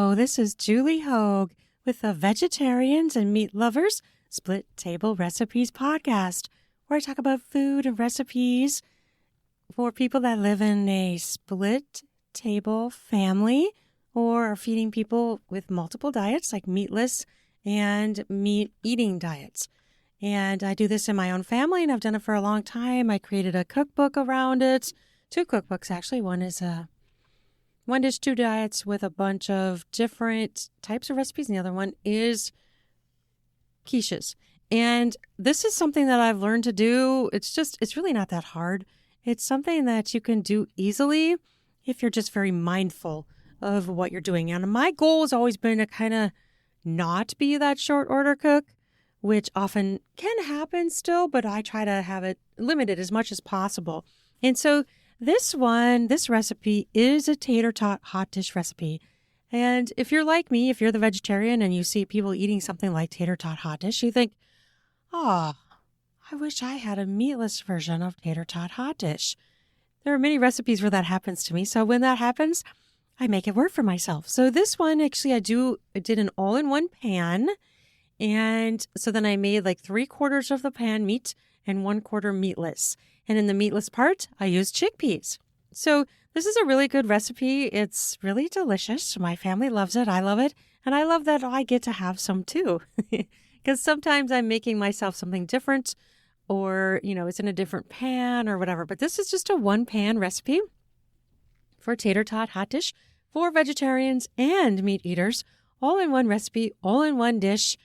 Hello, this is Julie Hogue with the Vegetarians and Meat Lovers Split Table Recipes podcast, where I talk about food and recipes for people that live in a split table family or are feeding people with multiple diets like meatless and meat-eating diets. And I do this in my own family, and I've done it for a long time. I created a cookbook around it. 2 cookbooks, actually. One is One Dish, 2 Diets with a bunch of different types of recipes, and the other one is quiches. And this is something that I've learned to do. It's really not that hard. It's something that you can do easily if you're just very mindful of what you're doing. And my goal has always been to kind of not be that short order cook, which often can happen still, but I try to have it limited as much as possible. And so this recipe is a tater tot hot dish recipe. And if you're like me, if you're the vegetarian and you see people eating something like tater tot hot dish, you think, I wish I had a meatless version of tater tot hot dish. There are many recipes where that happens to me. So when that happens, I make it work for myself. So this one, actually, I did an all-in-one pan. And so then I made like 3/4 of the pan meat and 1/4 meatless. And in the meatless part, I used chickpeas. So this is a really good recipe. It's really delicious. My family loves it. I love it. And I love that I get to have some too. Because sometimes I'm making myself something different or, it's in a different pan or whatever. But this is just a 1-pan recipe for tater tot hot dish for vegetarians and meat eaters. All in one recipe, all in one dish.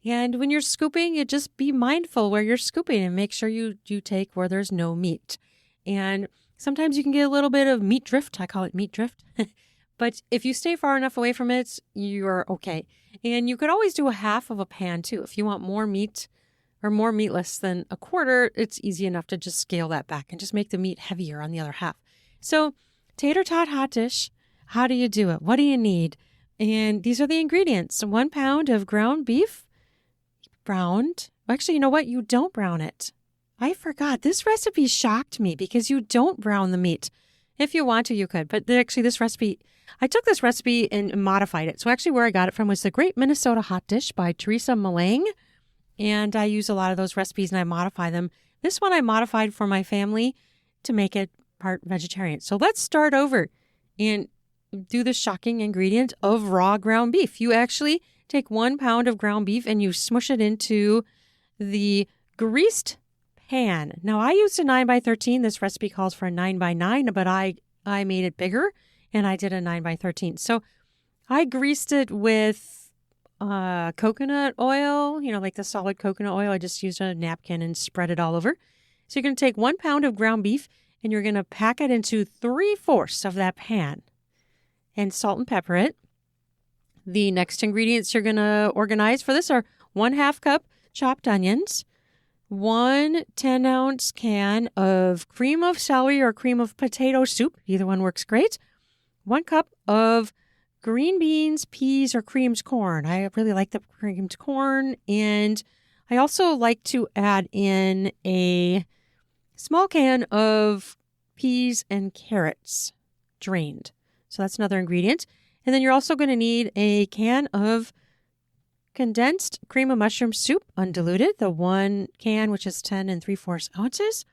And when you're scooping, you just be mindful where you're scooping and make sure you take where there's no meat. And sometimes you can get a little bit of meat drift. I call it meat drift. But if you stay far enough away from it, you're okay. And you could always do a half of a pan too. If you want more meat or more meatless than 1/4, it's easy enough to just scale that back and just make the meat heavier on the other half. So tater tot hot dish, how do you do it? What do you need? And these are the ingredients. 1 pound of ground beef, browned. Actually, you know what? You don't brown it. I forgot. This recipe shocked me because you don't brown the meat. If you want to, you could. But actually, I took this recipe and modified it. So actually where I got it from was the Great Minnesota Hot Dish by Teresa Malang. And I use a lot of those recipes and I modify them. This one I modified for my family to make it part vegetarian. So let's start over and do the shocking ingredient of raw ground beef. You actually take 1 pound of ground beef and you smush it into the greased pan. Now, I used a 9x13. This recipe calls for a 9x9, but I made it bigger and I did a 9x13. So I greased it with coconut oil, like the solid coconut oil. I just used a napkin and spread it all over. So you're going to take 1 pound of ground beef and you're going to pack it into 3/4 of that pan and salt and pepper it. The next ingredients you're going to organize for this are 1/2 cup chopped onions, 1 10-ounce can of cream of celery or cream of potato soup. Either one works great. 1 cup of green beans, peas, or creamed corn. I really like the creamed corn. And I also like to add in a small can of peas and carrots, drained. So that's another ingredient. And then you're also going to need a can of condensed cream of mushroom soup, undiluted, the 1 can, which is 10 3/4 ounces,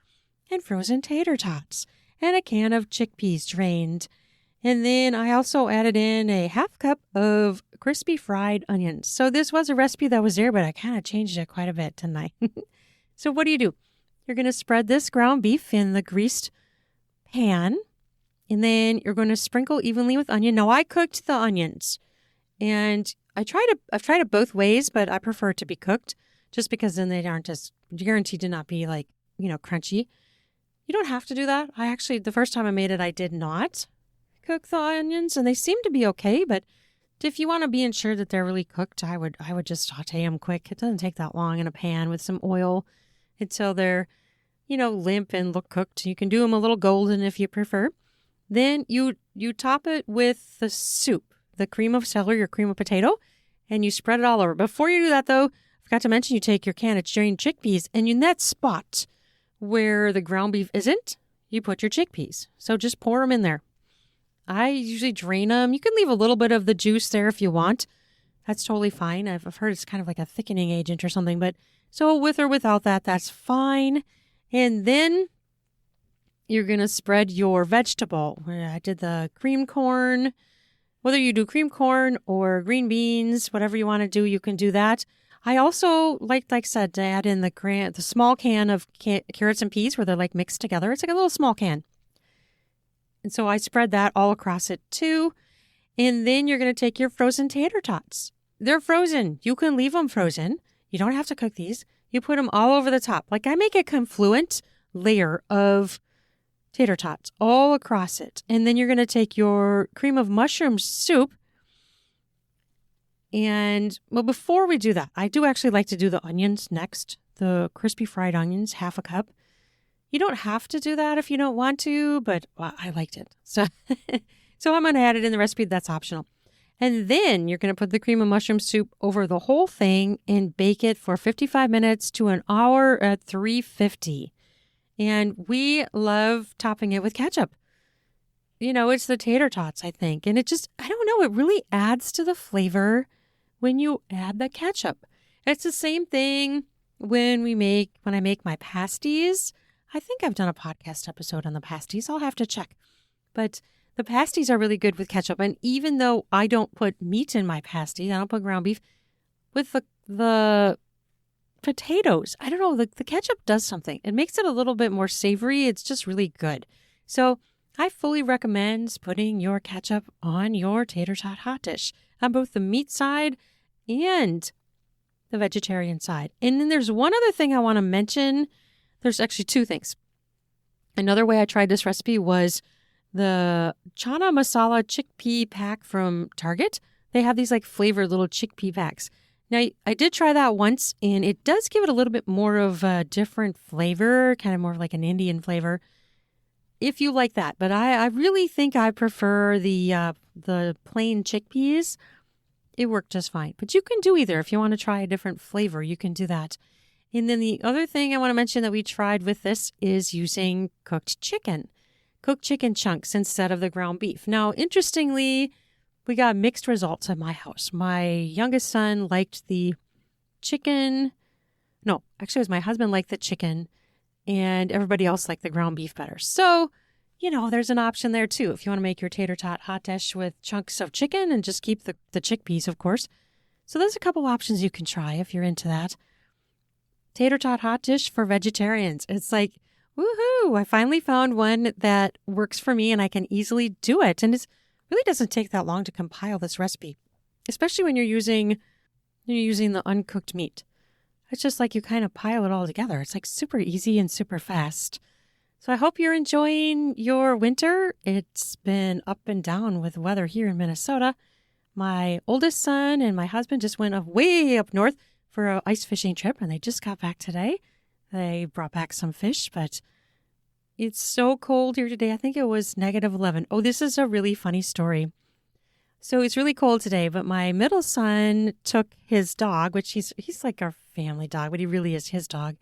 and frozen tater tots, and a can of chickpeas drained. And then I also added in a 1/2 cup of crispy fried onions. So this was a recipe that was there, but I kind of changed it quite a bit tonight. So what do? You're going to spread this ground beef in the greased pan. And then you're going to sprinkle evenly with onion. Now, I cooked the onions, and I've tried it both ways, but I prefer it to be cooked just because then they aren't as guaranteed to not be crunchy. You don't have to do that. The first time I made it, I did not cook the onions, and they seem to be okay. But if you want to be ensured that they're really cooked, I would just saute them quick. It doesn't take that long in a pan with some oil until they're, limp and look cooked. You can do them a little golden if you prefer. Then you top it with the soup, the cream of celery or cream of potato, and you spread it all over. Before you do that, though, I forgot to mention you take your can of drained chickpeas, and in that spot where the ground beef isn't, you put your chickpeas. So just pour them in there. I usually drain them. You can leave a little bit of the juice there if you want. That's totally fine. I've heard it's kind of like a thickening agent or something, but so with or without that, that's fine. And then you're going to spread your vegetable. I did the cream corn. Whether you do cream corn or green beans, whatever you want to do, you can do that. I also like I said, to add in the small can of carrots and peas where they're like mixed together. It's like a little small can. And so I spread that all across it too. And then you're going to take your frozen tater tots. They're frozen. You can leave them frozen. You don't have to cook these. You put them all over the top. Like I make a confluent layer of tater tots all across it. And then you're going to take your cream of mushroom soup. And well, before we do that, I do actually like to do the onions next. The crispy fried onions, half a cup. You don't have to do that if you don't want to, but well, I liked it. So, so I'm going to add it in the recipe. That's optional. And then you're going to put the cream of mushroom soup over the whole thing and bake it for 55 minutes to an hour at 350. And we love topping it with ketchup. You know, it's the tater tots, I think. And it just, I don't know, it really adds to the flavor when you add the ketchup. It's the same thing when I make my pasties. I think I've done a podcast episode on the pasties. I'll have to check. But the pasties are really good with ketchup. And even though I don't put meat in my pasties, I don't put ground beef, with the potatoes, I don't know, the ketchup does something. It makes it a little bit more savory. It's just really good. So I fully recommend putting your ketchup on your tater tot hot dish on both the meat side and the vegetarian side. And then there's one other thing I want to mention. There's actually two things. Another way I tried this recipe was the chana masala chickpea pack from Target. They have these like flavored little chickpea packs. Now, I did try that once, and it does give it a little bit more of a different flavor, kind of more like an Indian flavor, if you like that. But I really think I prefer the plain chickpeas. It worked just fine. But you can do either. If you want to try a different flavor, you can do that. And then the other thing I want to mention that we tried with this is using cooked chicken chunks instead of the ground beef. Now, interestingly, we got mixed results at my house. My youngest son liked the chicken. No, actually, it was my husband liked the chicken, and everybody else liked the ground beef better. So, you know, there's an option there too. If you want to make your tater tot hot dish with chunks of chicken and just keep the chickpeas, of course. So there's a couple options you can try if you're into that. Tater tot hot dish for vegetarians. It's like, woohoo! I finally found one that works for me and I can easily do it. And it really doesn't take that long to compile this recipe, especially when you're using the uncooked meat. It's just like you kind of pile it all together. It's like super easy and super fast. So I hope you're enjoying your winter. It's been up and down with weather here in Minnesota. My oldest son and my husband just went way up north for an ice fishing trip, and they just got back today. They brought back some fish, but it's so cold here today. I think it was -11. Oh, this is a really funny story. So it's really cold today, but my middle son took his dog, which he's like our family dog, but he really is his dog.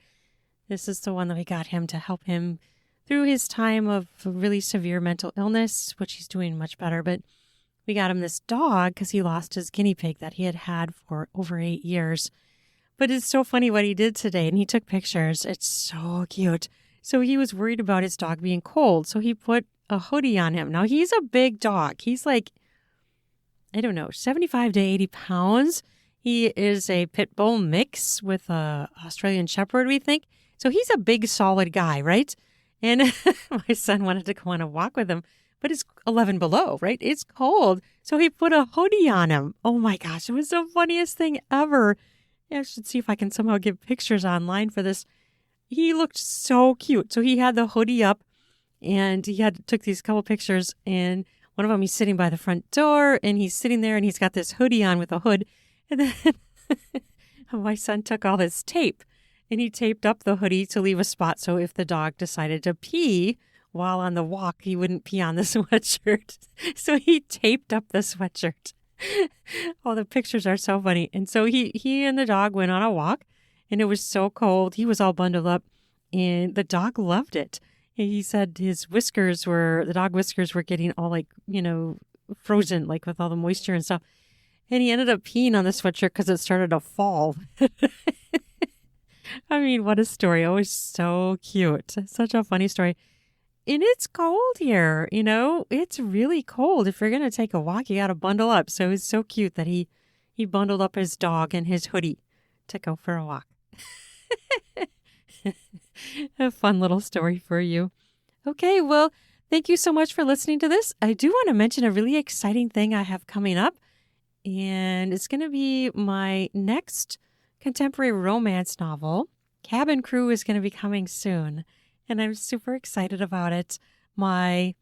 This is the one that we got him to help him through his time of really severe mental illness, which he's doing much better. But we got him this dog because he lost his guinea pig that he had had for over 8 years. But it's so funny what he did today, and he took pictures. It's so cute. So he was worried about his dog being cold, so he put a hoodie on him. Now, he's a big dog. He's like, I don't know, 75 to 80 pounds. He is a pit bull mix with a Australian Shepherd, we think. So he's a big, solid guy, right? And my son wanted to go on a walk with him, but it's 11 below, right? It's cold. So he put a hoodie on him. Oh my gosh, it was the funniest thing ever. I should see if I can somehow get pictures online for this. He looked so cute. So he had the hoodie up and took these couple pictures, and one of them he's sitting by the front door and he's sitting there and he's got this hoodie on with a hood. And then my son took all this tape and he taped up the hoodie to leave a spot so if the dog decided to pee while on the walk, he wouldn't pee on the sweatshirt. So he taped up the sweatshirt. Oh, the pictures are so funny. And so he and the dog went on a walk, and it was so cold. He was all bundled up, and the dog loved it. He said the dog whiskers were getting all frozen, like with all the moisture and stuff. And he ended up peeing on the sweatshirt because it started to fall. I mean, what a story. Always so cute. Such a funny story. And it's cold here, It's really cold. If you're going to take a walk, you got to bundle up. So it's so cute that he bundled up his dog and his hoodie to go for a walk. A fun little story for you. Okay, well, thank you so much for listening to this. I do want to mention a really exciting thing I have coming up. And it's going to be my next contemporary romance novel. Cabin Crew is going to be coming soon, and I'm super excited about it. My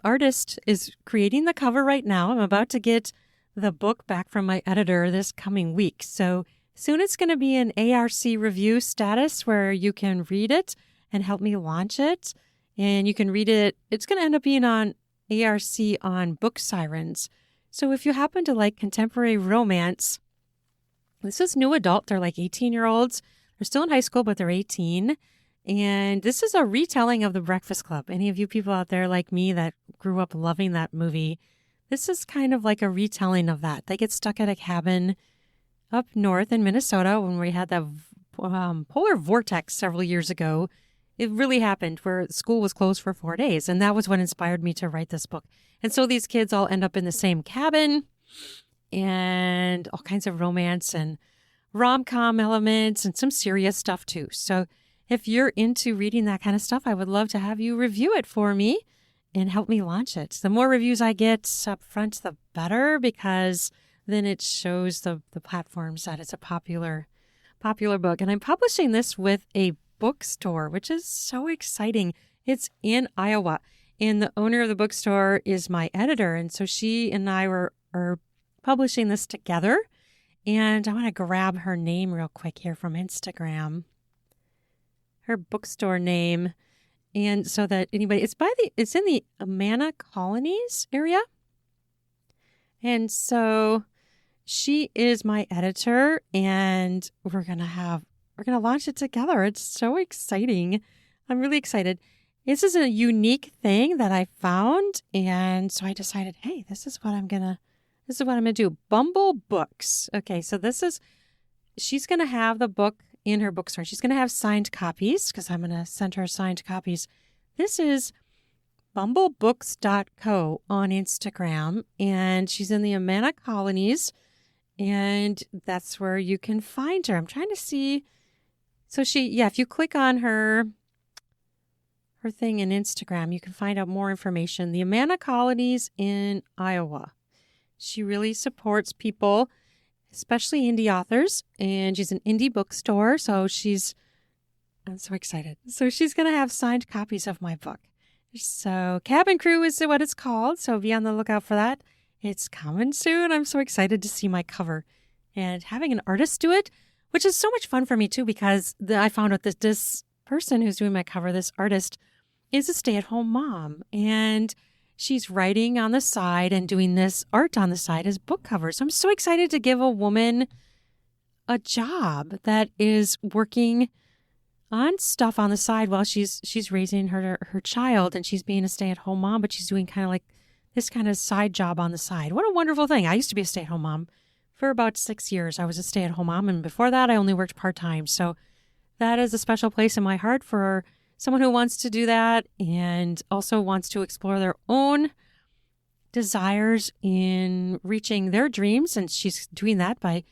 artist is creating the cover right now. I'm about to get the book back from my editor this coming week. So soon it's going to be an ARC review status where you can read it and help me launch it. And you can read it. It's going to end up being on ARC on Book Sirens. So if you happen to like contemporary romance, this is new adult. They're like 18-year-olds. They're still in high school, but they're 18. And this is a retelling of The Breakfast Club. Any of you people out there like me that grew up loving that movie, this is kind of like a retelling of that. They get stuck at a cabin up north in Minnesota when we had that polar vortex several years ago. It really happened where school was closed for 4 days. And that was what inspired me to write this book. And so these kids all end up in the same cabin and all kinds of romance and rom-com elements and some serious stuff too. So if you're into reading that kind of stuff, I would love to have you review it for me and help me launch it. The more reviews I get up front, the better, because then it shows the platforms that it's a popular book. And I'm publishing this with a bookstore, which is so exciting. It's in Iowa, and the owner of the bookstore is my editor. And so she and I are publishing this together. And I want to grab her name real quick here from Instagram. Her bookstore name. And so that anybody, it's in the Amana Colonies area. And so she is my editor, and we're going to launch it together. It's so exciting. I'm really excited. This is a unique thing that I found. And so I decided, hey, this is what I'm going to do. Bumble Books. Okay, so she's going to have the book in her bookstore. She's going to have signed copies because I'm going to send her signed copies. This is bumblebooks.co on Instagram, and she's in the Amana Colonies, and that's where you can find her. I'm trying to see. So if you click on her thing in Instagram, you can find out more information. The Amana Colonies in Iowa. She really supports people, especially indie authors, and she's an indie bookstore. So I'm so excited. So she's going to have signed copies of my book. So Cabin Crew is what it's called. So be on the lookout for that. It's coming soon. I'm so excited to see my cover and having an artist do it, which is so much fun for me too, because I found out that this person who's doing my cover, this artist, is a stay-at-home mom, and she's writing on the side and doing this art on the side as book covers. I'm so excited to give a woman a job that is working on stuff on the side while she's raising her child, and she's being a stay-at-home mom, but she's doing kind of like this kind of side job on the side. What a wonderful thing. I used to be a stay-at-home mom for about 6 years. I was a stay-at-home mom, and before that I only worked part-time. So that is a special place in my heart for someone who wants to do that and also wants to explore their own desires in reaching their dreams. And she's doing that by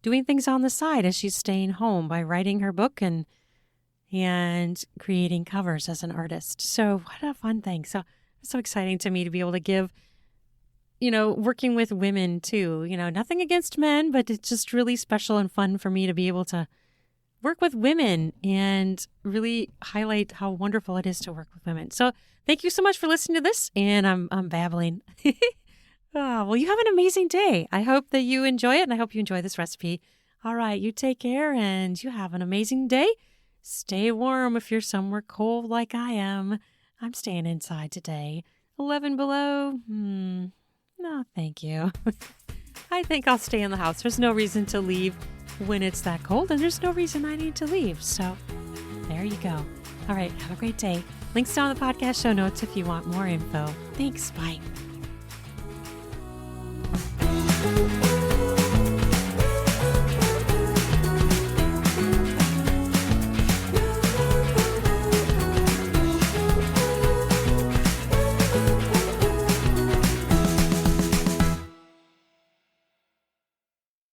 doing things on the side as she's staying home, by writing her book and creating covers as an artist. So what a fun thing. So it's so exciting to me to be able to give, working with women too, nothing against men, but it's just really special and fun for me to be able to work with women and really highlight how wonderful it is to work with women. So thank you so much for listening to this. And I'm babbling. Well, you have an amazing day. I hope that you enjoy it, and I hope you enjoy this recipe. All right, you take care, and you have an amazing day. Stay warm if you're somewhere cold like I am. I'm staying inside today. 11 below? No, thank you. I think I'll stay in the house. There's no reason to leave when it's that cold, and there's no reason I need to leave. So there you go. All right, have a great day. Links down in the podcast show notes if you want more info. Thanks. Bye.